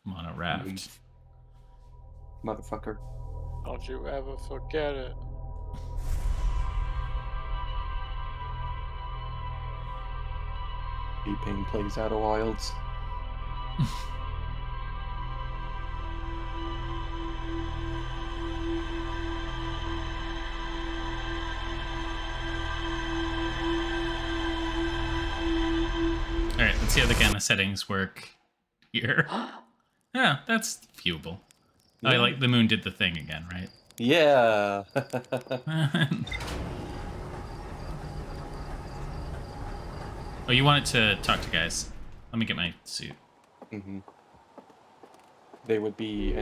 I'm on a raft. Motherfucker. Don't you ever forget it. T-Pain plays Outer Wilds. Alright, let's see how the gamma settings work here. Yeah, that's viewable. Oh, I like the moon did the thing again, right? Yeah. Oh, you wanted to talk to guys. Let me get my suit. Mm-hmm. They would be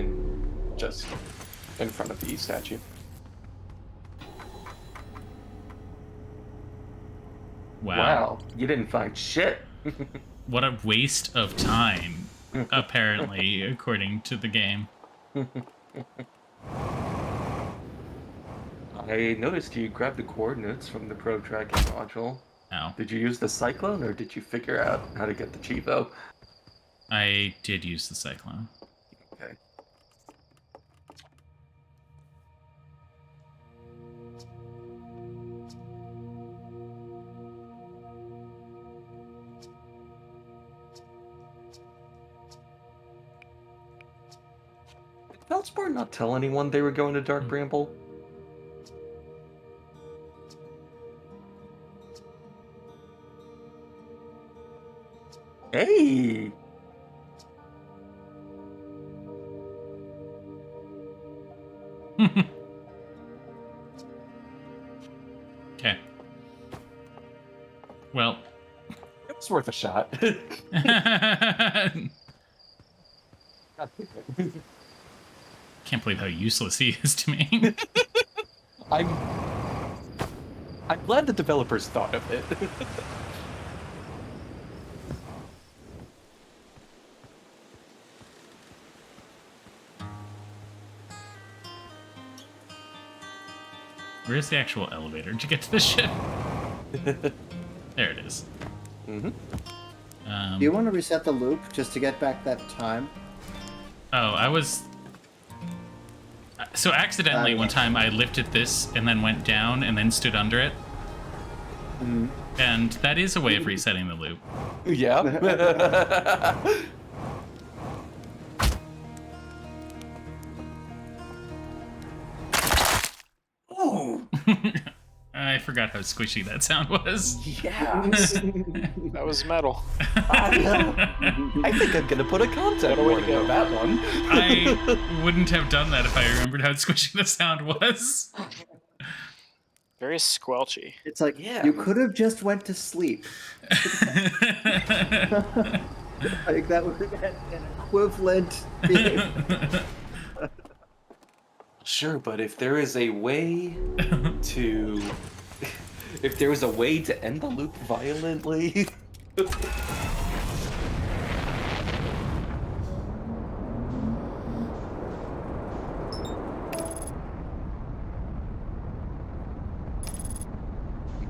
just in front of the statue. Wow. You didn't find shit. What a waste of time, apparently, according to the game. I noticed you grabbed the coordinates from the probe tracking module. Oh. Did you use the cyclone, or did you figure out how to get the Chivo? I did use the cyclone. Okay. Did Feldspar not tell anyone they were going to Dark Bramble? Hey! Okay. Well. It was worth a shot. Can't believe how useless he is to me. I'm glad the developers thought of it. Where's the actual elevator to get to the ship? There it is. Mm-hmm. Do you want to reset the loop just to get back that time? Oh, I was... So accidentally one time I lifted this and then went down and then stood under it. Mm-hmm. And that is a way of resetting the loop. Yeah. Oh! I forgot how squishy that sound was. Yeah. That was metal. I think I'm gonna put a content warning on that one. I wouldn't have done that if I remembered how squishy the sound was. Very squelchy. It's like, you could have just went to sleep. Like, that would have been an equivalent behavior. Sure, but if there is a way to... If there was a way to end the loop violently...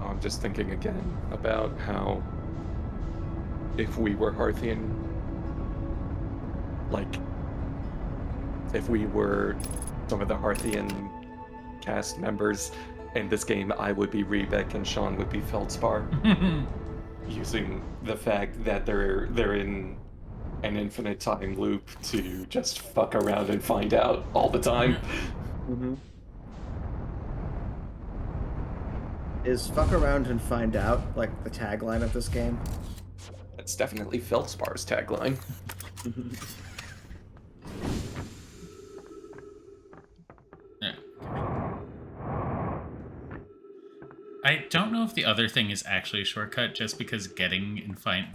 I'm just thinking again about how if we were Harthian, like, if we were some of the Harthian cast members in this game, I would be Rebek and Sean would be Feldspar. Using the fact that they're in an infinite time loop to just fuck around and find out all the time. Mm-hmm. Is fuck around and find out like the tagline of this game? That's definitely Feldspar's tagline. Yeah. I don't know if the other thing is actually a shortcut, just because getting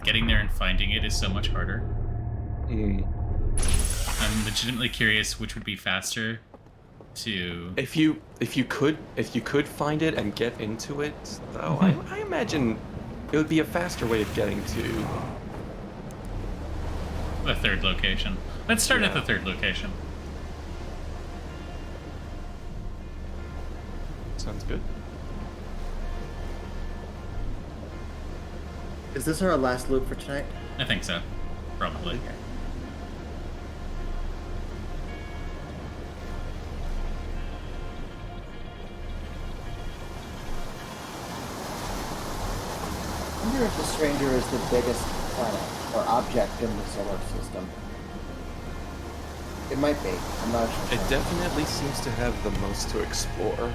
there and finding it is so much harder. I'm legitimately curious which would be faster to... If you could find it and get into it, though, I imagine it would be a faster way of getting to the third location. Let's start at the third location. Sounds good. Is this our last loop for tonight? I think so. Probably. Okay. wonder if the stranger is the biggest planet or object in the solar system. It might be. I'm not sure. It definitely seems to have the most to explore.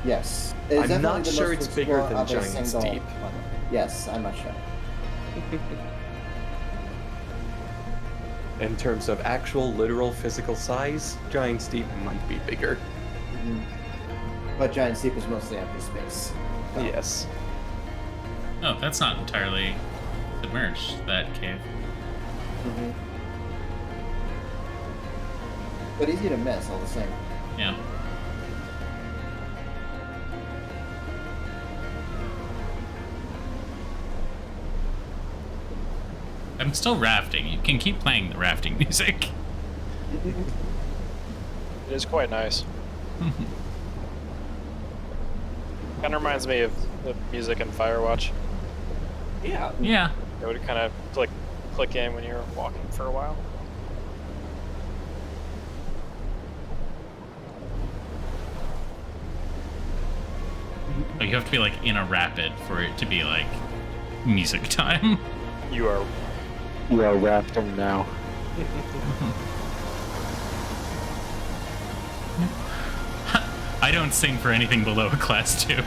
Yes. I'm not sure it's bigger than Giant's Deep. Planet. Yes, I'm not sure. In terms of actual, literal, physical size, Giant's Deep might be bigger. But Giant's Deep is mostly empty space. So. Yes. Oh, that's not entirely submerged, that cave. But easy to miss all the same. Yeah. I'm still rafting. You can keep playing the rafting music. It is quite nice. Kind of reminds me of the music in Firewatch. Yeah. Yeah. It would kind of click in when you're walking for a while. But you have to be like in a rapid for it to be like music time. You are rafting now. I don't sing for anything below a class 2.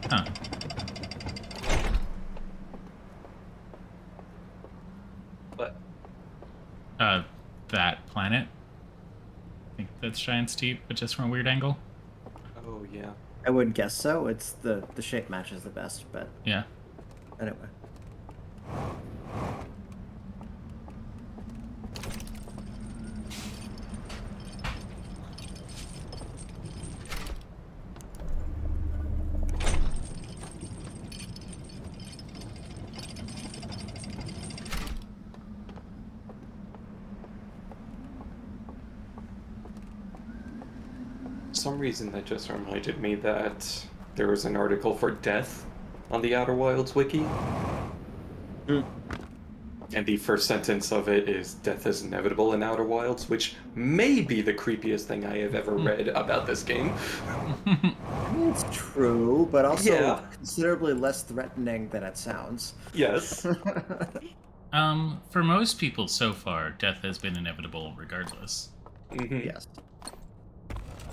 Huh. But That planet. I think that's Giant's Deep, but just from a weird angle. oh yeah. I wouldn't guess so. It's the shape matches the best, but Yeah. anyway. For some reason that just reminded me that there was an article for death on the Outer Wilds wiki. And the first sentence of it is death is inevitable in Outer Wilds, which may be the creepiest thing I have ever read about this game. I mean, it's true, but also Yeah. considerably less threatening than it sounds. Yes. For most people so far, death has been inevitable regardless. Mhm. Yes.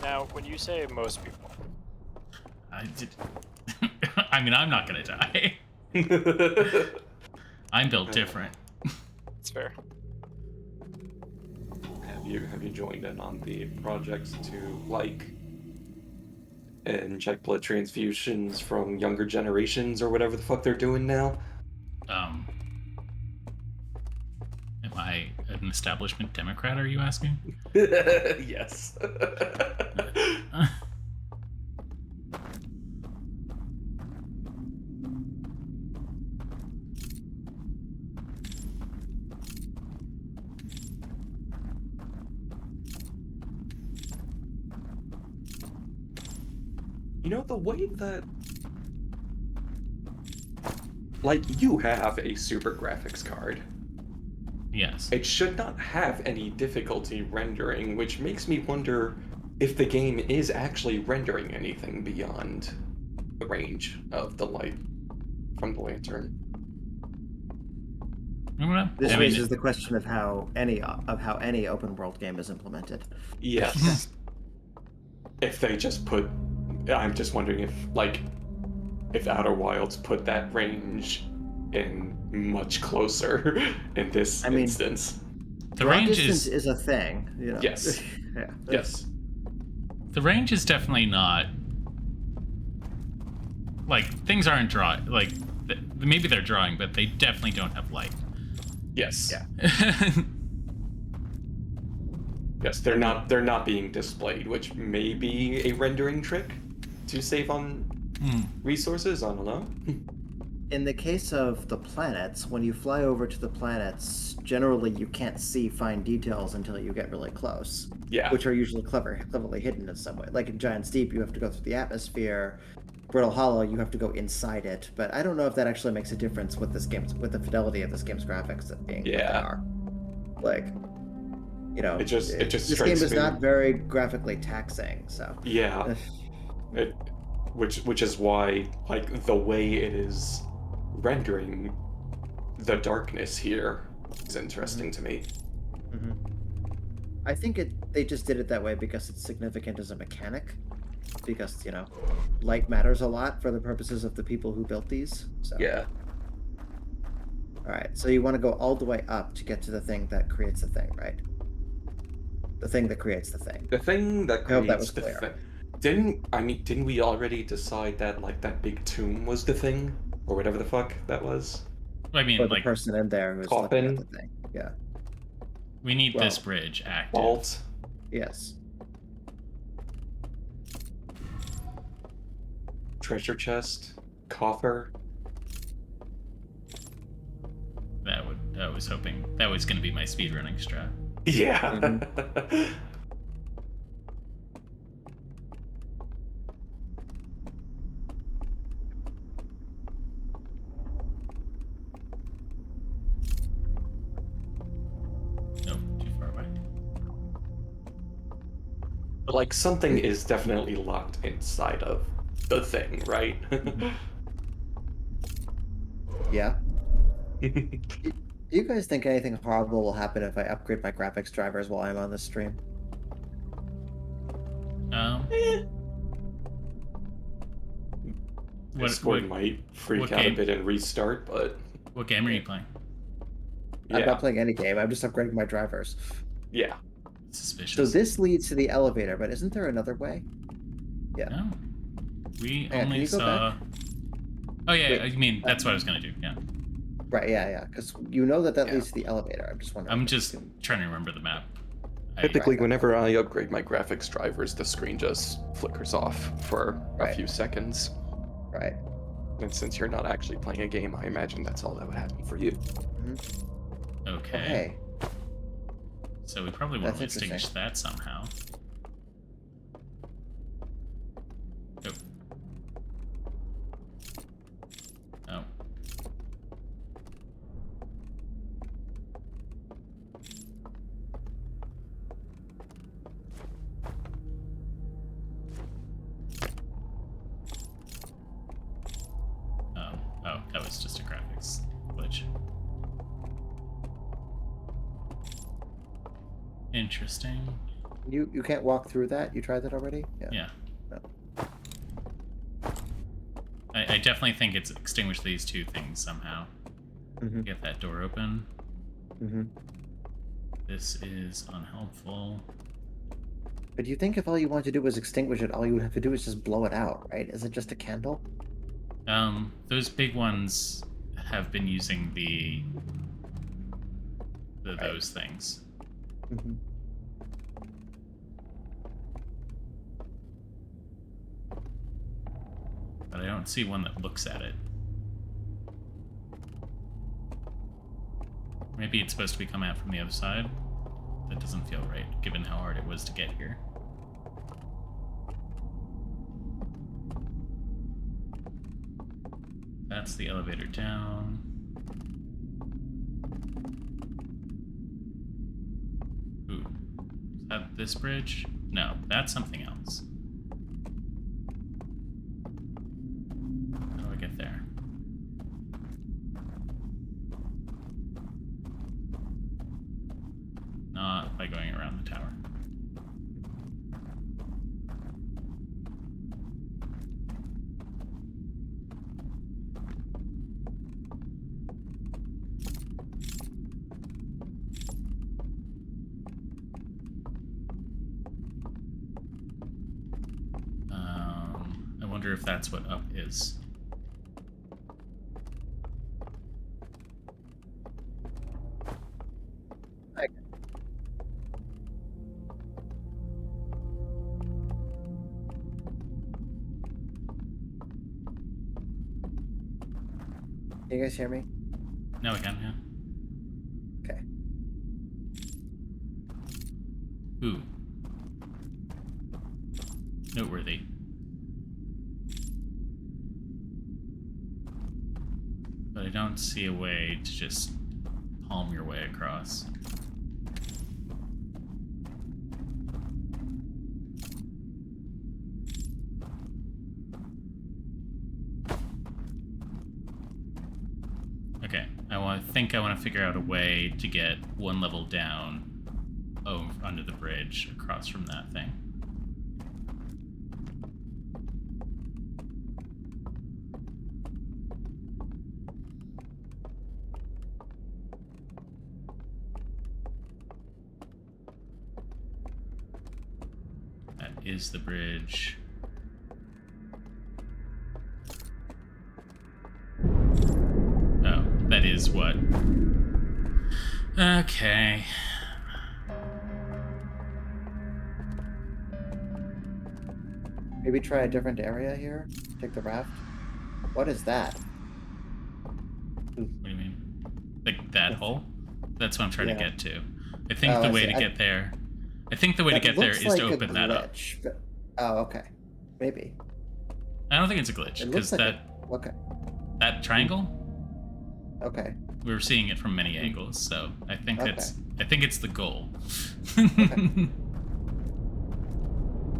Now, when you say most people, I mean, I'm not gonna die. I'm built different. it's fair. Have you joined in on the projects to like and check blood transfusions from younger generations or whatever the fuck they're doing now? Am I an establishment Democrat, are you asking? Yes. You know, the way that... Like, you have a super graphics card. Yes. It should not have any difficulty rendering, which makes me wonder if the game is actually rendering anything beyond the range of the light from the lantern. This I mean, raises the question of how any open world game is implemented. Yes. If they just put... I'm just wondering if, like, if Outer Wilds put that range in much closer in this instance. the Draw range distance is a thing, you know. Yes. Yeah. Yes. the range is definitely not like things aren't drawing like maybe they're drawing, but they definitely don't have light. Yes. Yeah. Yes, they're not being displayed, which may be a rendering trick to save on resources. I don't know. In the case of the planets, when you fly over to the planets, generally you can't see fine details until you get really close, Yeah. which are usually cleverly hidden in some way. Like in Giant's Deep, you have to go through the atmosphere. Brittle Hollow, you have to go inside it. But I don't know if that actually makes a difference with the fidelity of this game's graphics being what they Yeah. are. Like, you know, It just this game strikes is me. not very graphically taxing, so. Yeah. It, which is why, like, the way it is rendering the darkness here is interesting to me. Mhm. I think they just did it that way because it's significant as a mechanic. Because, you know, light matters a lot for the purposes of the people who built these. So Yeah. Alright, so you want to go all the way up to get to the thing that creates the thing, right? The thing that creates the thing. The thing that I hope that creates was the clear. thing. Didn't we already decide that, like, that big tomb was the thing? Or whatever the fuck that was? I Or mean, the like, person in there who's looking at the Coffin? thing. Yeah. we need Well, this bridge active. Vault? Yes. Treasure chest? Coffer? I was hoping that was going to be my speedrunning strat. Yeah. Nope, too far away. Like, something is definitely locked inside of the thing, right? Yeah. Do you guys think anything horrible will happen if I upgrade my graphics drivers while I'm on this stream? Discord might freak out a bit and restart, but what game are you playing? I'm yeah. not playing any game. I'm just upgrading my drivers. Yeah. Suspicious. So this leads to the elevator, but isn't there another way? Yeah. No. We Hang on, can only you go saw. back? Oh yeah, Wait. I mean that's what I was gonna do. Yeah. Right, yeah. Because you know that Yeah. leads to the elevator. I'm just wondering. I'm if just you can- trying to remember the map. Typically, Right. whenever I upgrade my graphics drivers, the screen just flickers off for a Right. few seconds. Right. And since you're not actually playing a game, I imagine that's all that would happen for you. Okay. Oh, hey. So we probably want That's to extinguish interesting. that somehow. Oh. Oh. Oh, that was just a graphics glitch. Interesting. You can't walk through that? You tried that already? Yeah. No. I definitely think it's extinguish these two things somehow. Mm-hmm. Get that door open. Mm-hmm. This is unhelpful. But do you think if all you want to do was extinguish it, all you would have to do is just blow it out, right? Is it just a candle? Those big ones have been using those things. Mm-hmm. But I don't see one that looks at it. Maybe it's supposed to be coming out from the other side. That doesn't feel right, given how hard it was to get here. That's the elevator down. Ooh. Is that this bridge? No, that's something else. How do I get there? Not by going around the tower. I wonder if that's what up is. Can you guys hear me? Now we can, yeah. Okay. Ooh. Noteworthy. But I don't see a way to just palm your way across. Okay, I think I want to figure out a way to get one level down under the bridge across from that thing. That is the bridge. Oh, that is what? Okay. Maybe try a different area here. Take the raft. What is that? What do you mean? Like that hole? That's what I'm trying to Yeah. get to. I think Oh, the I way see. to get there. I think the way to That get there looks is like to a open that up. glitch, but... Oh, okay. Maybe. I don't think it's a glitch It because looks like Okay. that triangle, Okay. we were seeing it from many angles, so I think Okay. it's the goal. Okay.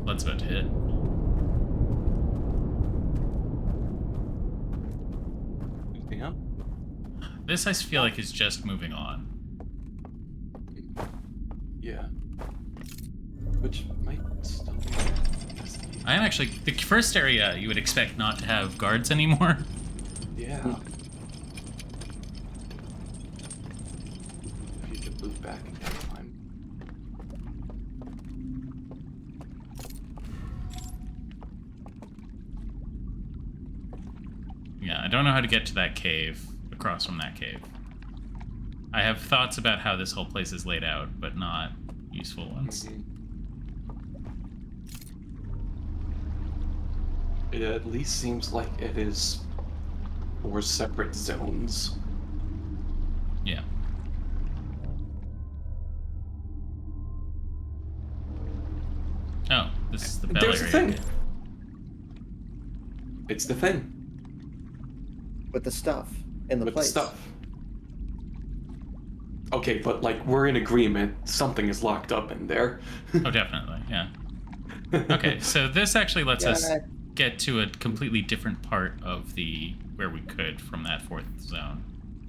Blood's about to hit. Anything up? This I feel like is just moving on. Yeah. Which might still be. I am actually the first area you would expect not to have guards anymore. Yeah. If you could move back in time. Yeah, I don't know how to get to that cave, across from that cave. I have thoughts about how this whole place is laid out, but not useful ones. Mhm. It at least seems like it is 4 separate zones. Yeah. Oh, this is the bell There's the area. thing. It's the thing With the stuff in the with the place. stuff. Okay, but like we're in agreement. Something is locked up in there. Oh, definitely, yeah. Okay, so this actually lets us Yeah. get to a completely different part of the where we could from that 4th zone.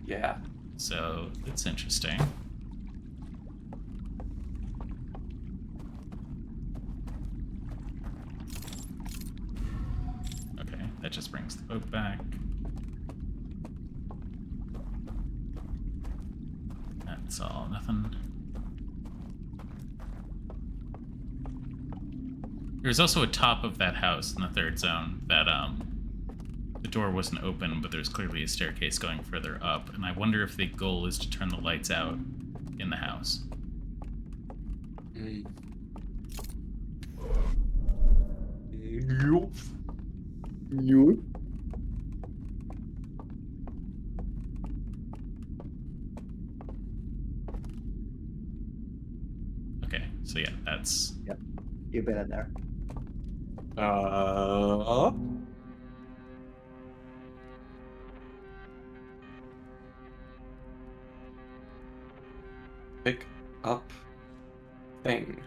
Yeah. So it's interesting. Okay, that just brings the boat back. That's all, nothing. There's also a top of that house in the 3rd zone that the door wasn't open, but there's clearly a staircase going further up, and I wonder if the goal is to turn the lights out in the house. Mm. You? Okay, so yeah, that's... Yep. You've been in there. Pick up thing.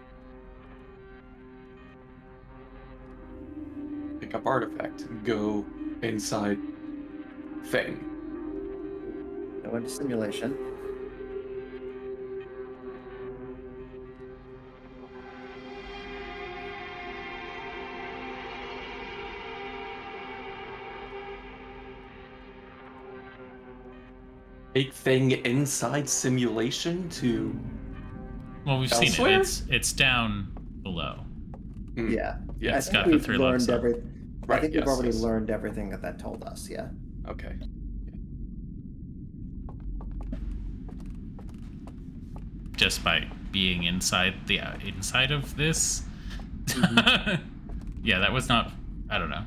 Pick up artifact. Go inside thing. Go into simulation. Take thing inside simulation to. Well, we've Elsewhere? seen it. It's down below. Yeah. Yeah. I It's think got the we've 3 learned levels up. everything. I Right, think we've yes, already yes. learned everything that told us, yeah. Okay. Just by being inside of this. Yeah, that was not... I don't know.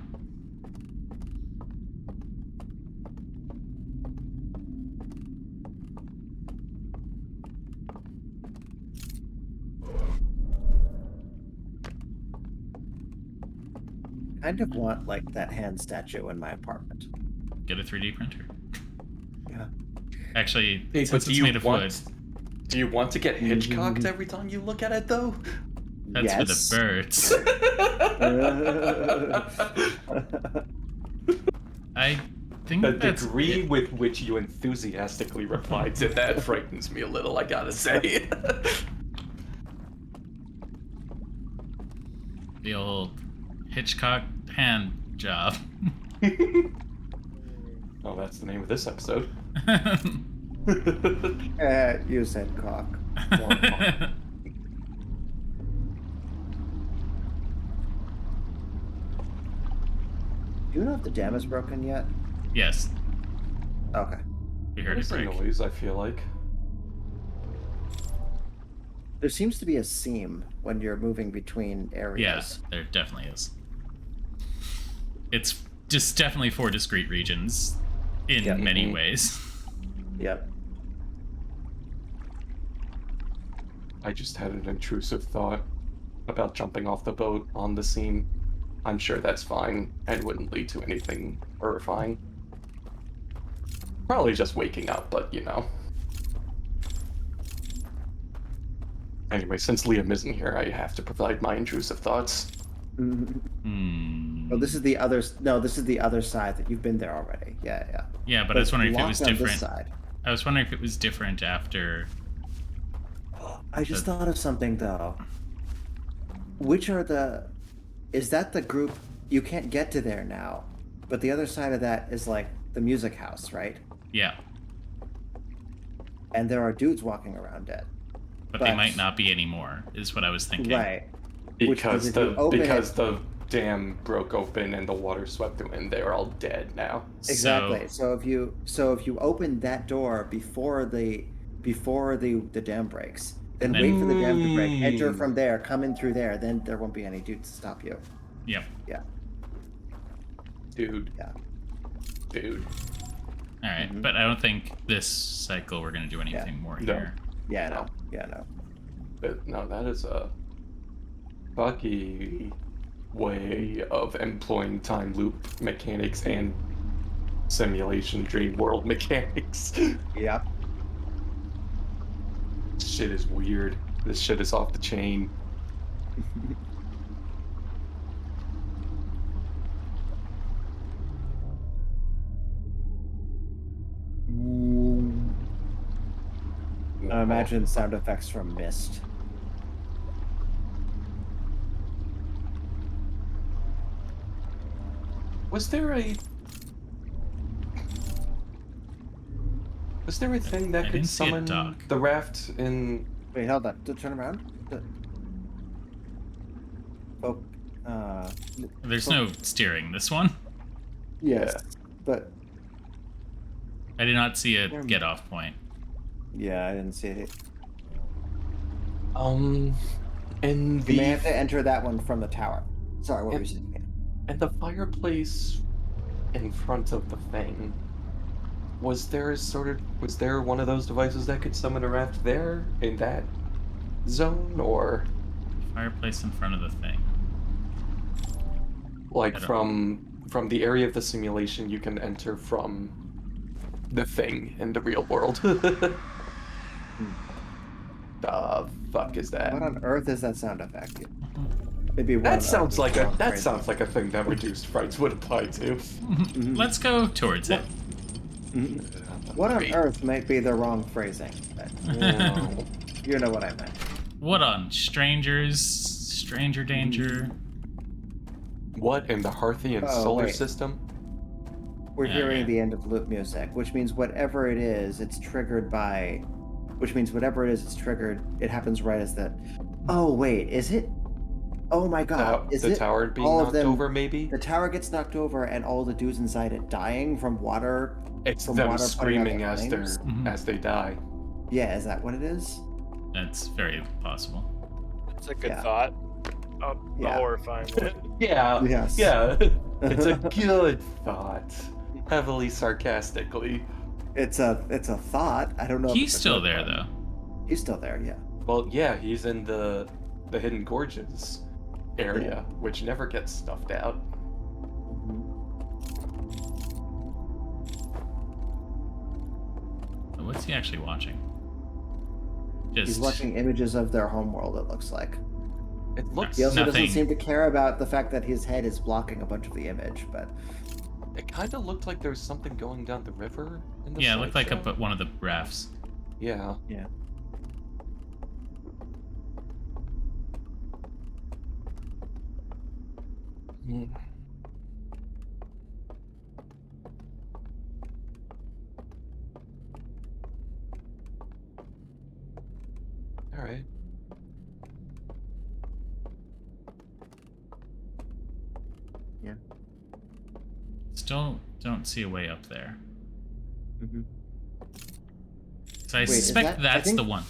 kind of want like that hand statue in my apartment. Get a 3D printer. Yeah. Actually, Hey, but since it's made of wood, do you want to get Hitchcocked every time you look at it, though? that's for the Yes. birds. I think The that's degree it. with which you enthusiastically replied to that frightens me a little, I gotta say. The old Hitchcock hand job. Oh, that's the name of this episode. You said cock. Do you know if the dam is broken yet? Yes, Okay. we heard it There's a break. noise, I feel like. There seems to be a seam when you're moving between Yeah, areas. there definitely is. It's just definitely 4 discrete regions in Yeah. many Mhm. ways. Yep. I just had an intrusive thought about jumping off the boat on the scene. I'm sure that's fine and wouldn't lead to anything horrifying. Probably just waking up, but you know. Anyway, since Liam isn't here, I have to provide my intrusive thoughts. Hmm. Oh, this is the other. No, this is the other side that you've been there already. Yeah, yeah. Yeah, but I was wondering if it locked was on this different. side. I was wondering if it was different after. I just thought of something though. Which are the? Is that the group? You can't get to there now, but the other side of that is like the music house, right? Yeah, And there are dudes walking around it. but they But- might not be anymore, is what I was thinking. Right. Which Because means if you open the dam broke open and the water swept them in, they are all dead now. Exactly. So if you open that door before the dam breaks, then Then- wait for the dam to break, enter Mm. from there, come in through there, then there won't be any dudes to stop you. Yep. Yeah. Dude. Yeah. Dude. All right, Mhm. but I don't think this cycle we're gonna do anything more No. here. Yeah, no. Yeah, no. But no, that is a fucky way of employing time loop mechanics and simulation dream world mechanics. Yep. Shit is weird. This shit is off the chain. I imagine sound effects from Mist. Was there a thing that I could didn't see a summon dock. the raft in? Wait, hold on. Turn around. Oh, There's no steering this one. yes, but I did not see a get off point. yeah, I didn't see it. In You may have the to enter that one from the tower. Sorry, what were you saying? and the fireplace in front of the thing. Was there one of those devices that could summon a raft there in that zone, or Fireplace in front of the thing. like I don't- from the area of the simulation you can enter from the thing in the real world? The fuck is that? What on earth is that sound effect? Maybe one on That Earth sounds is like wrong that phrasing. sounds like a thing that reduced frights would apply to. Let's go towards it. What on Great. earth might be the wrong phrasing? Wow. You know what I meant. What on strangers? Stranger danger? What in the Hearthian Oh, solar wait. system? We're Yeah, hearing yeah. the end of loop music, which means whatever it is, it's triggered by. Which means whatever it is, it's triggered. It happens right as the. Oh wait, is it? Oh my god, is The it? tower being all of knocked them- over, maybe? The tower gets knocked over, and all the dudes inside it dying from water. It's from them water putting out screaming the as flames? Mhm. as they die. Yeah, is that what it is? That's very possible. It's a good Yeah. thought. A Yeah. horrifying one. Yeah. Yes. Yeah. It's a good thought. Heavily sarcastically. It's a thought. I don't know. if He's it's a still good there one. though. He's still there. Yeah. Well, yeah, he's in the Hidden Gorges area, which never gets stuffed out. What's he actually watching? Just He's watching images of their homeworld, it looks like. It looks. He also Nothing. doesn't seem to care about the fact that his head is blocking a bunch of the image, but It kind of looked like there was something going down the river in the Yeah, it looked like slideshow. one of the rafts. Yeah. yeah. Mm. All right. Yeah. Still don't see a way up there. Mm-hmm. So I Wait, is suspect that- I that's think- the one.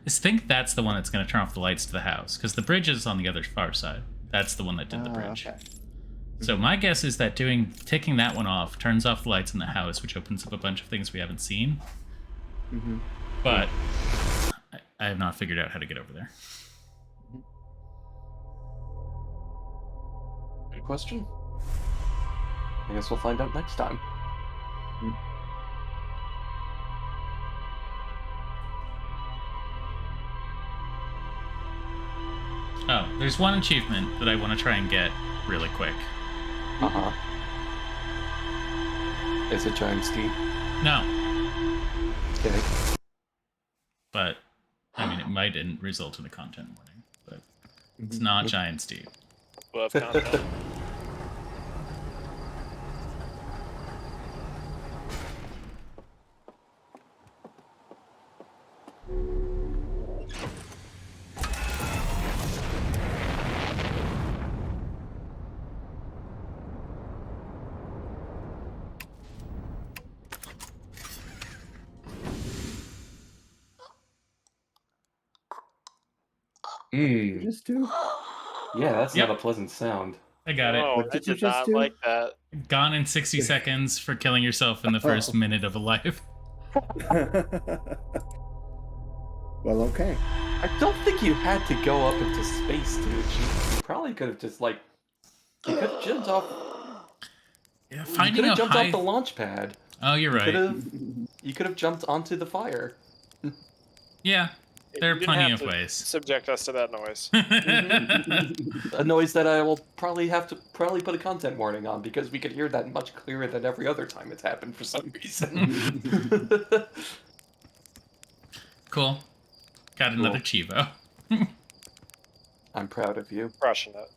I think that's the one that's going to turn off the lights to the house, because the bridge is on the other far side. That's the one that did the bridge. Okay. So my guess is that taking that one off turns off the lights in the house, which opens up a bunch of things we haven't seen. Mm-hmm. But I have not figured out how to get over there. Good question. I guess we'll find out next time. Oh, there's one achievement that I want to try and get really quick. Uh-huh. Is it giant steep? No, Okay. but I mean, it might result in a content warning, but it's Mm-hmm. not Giant Steve. We'll have content. Mm. Just do. Yeah, that's Yep. not a pleasant sound. I got it. Oh, What I did you did just not do? like that. Gone in 60 seconds for killing yourself in the first Oh. minute of a life. Well, okay. I don't think you had to go up into space to achieve. You probably could have just you could have jumped off. Yeah, You finding could a have jumped high. off the launch pad. Oh, you're Could right. have. You could have jumped onto the fire. Yeah, there You are didn't plenty have of to ways. subject us to that noise. A noise that I will probably have to put a content warning on because we could hear that much clearer than every other time it's happened for some reason. Cool. Got another Cool. Chivo. I'm proud of you. Crushing it.